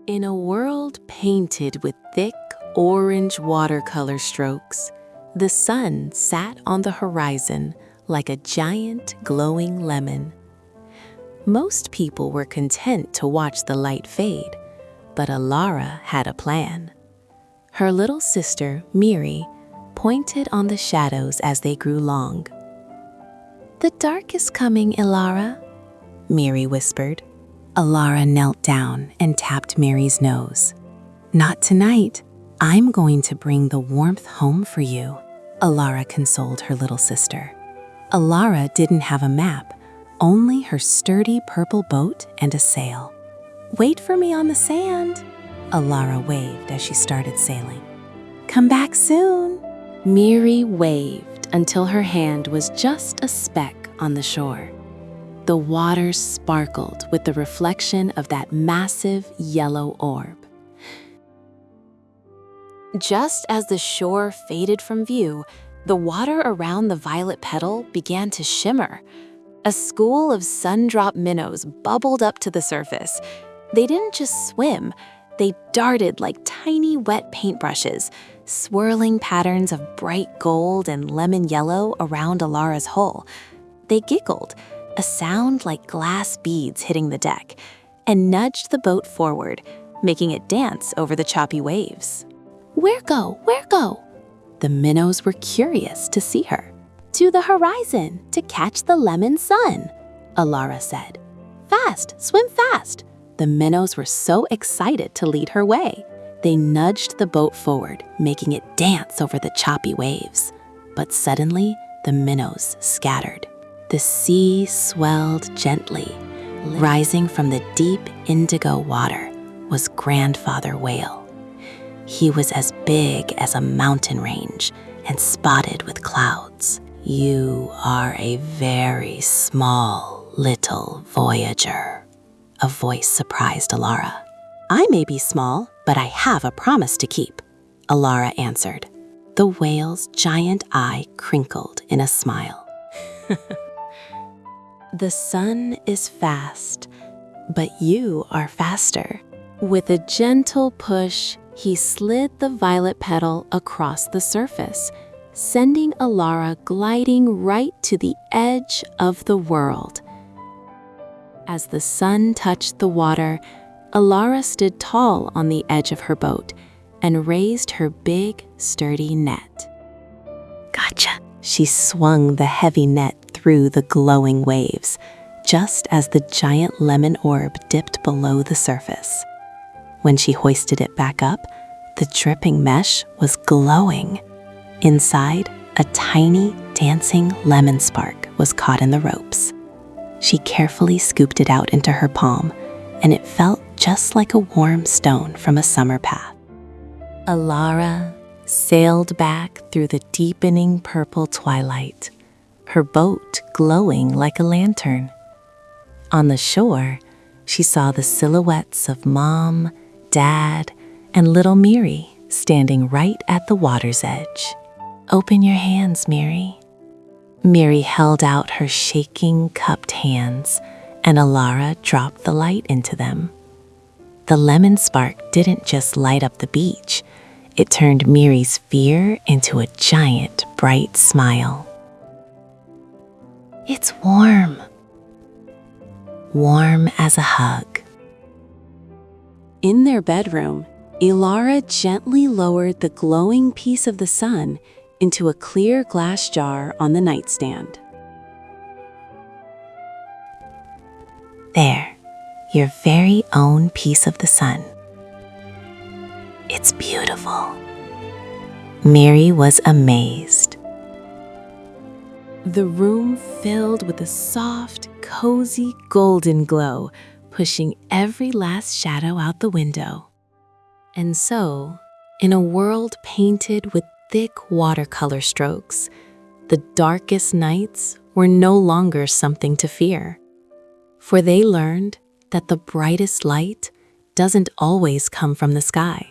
In a world painted with thick orange watercolor strokes, the sun sat on the horizon like a giant glowing lemon. Most people were content to watch the light fade, but Elara had a plan. Her little sister, Miri, pointed on the shadows as they grew long. "The dark is coming, Elara," Miri whispered. Elara knelt down and tapped Miri's nose. "Not tonight. I'm going to bring the warmth home for you," Elara consoled her little sister. Elara didn't have a map, only her sturdy purple boat and a sail. "Wait for me on the sand," Elara waved as she started sailing. "Come back soon." Miri waved until her hand was just a speck on the shore. The water sparkled with the reflection of that massive yellow orb. Just as the shore faded from view, the water around the violet petal began to shimmer. A school of Sun-Drop Minnows bubbled up to the surface. They didn't just swim, they darted like tiny wet paintbrushes, swirling patterns of bright gold and lemon yellow around Elara's hull. They giggled, a sound like glass beads hitting the deck, and nudged the boat forward, making it dance over the choppy waves. "Where go? Where go?" The minnows were curious to see her. "To the horizon, to catch the lemon sun," Elara said. "Fast, swim fast." The minnows were so excited to lead her way. They nudged the boat forward, making it dance over the choppy waves. But suddenly, the minnows scattered. The sea swelled gently. Rising from the deep indigo water was Grandfather Whale. He was as big as a mountain range and spotted with clouds. "You are a very small little voyager," a voice surprised Elara. "I may be small, but I have a promise to keep," Elara answered. The whale's giant eye crinkled in a smile. "The sun is fast, but you are faster." With a gentle push, he slid the violet petal across the surface, sending Elara gliding right to the edge of the world. As the sun touched the water, Elara stood tall on the edge of her boat and raised her big, sturdy net. "Gotcha!" She swung the heavy net through the glowing waves, just as the giant lemon orb dipped below the surface. When she hoisted it back up, the dripping mesh was glowing. Inside, a tiny, dancing lemon spark was caught in the ropes. She carefully scooped it out into her palm, and it felt just like a warm stone from a summer path. Elara sailed back through the deepening purple twilight, her boat glowing like a lantern. On the shore, she saw the silhouettes of Mom, Dad, and little Miri standing right at the water's edge. "Open your hands, Miri." Miri held out her shaking, cupped hands, and Elara dropped the light into them. The lemon spark didn't just light up the beach. It turned Miri's fear into a giant, bright smile. "It's warm." Warm as a hug. In their bedroom, Elara gently lowered the glowing piece of the sun into a clear glass jar on the nightstand. "There, your very own piece of the sun. It's beautiful." Miri was amazed. The room filled with a soft, cozy golden glow, pushing every last shadow out the window. And so, in a world painted with thick watercolor strokes, the darkest nights were no longer something to fear. For they learned that the brightest light doesn't always come from the sky.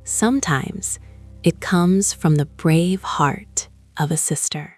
Sometimes it comes from the brave heart of a sister.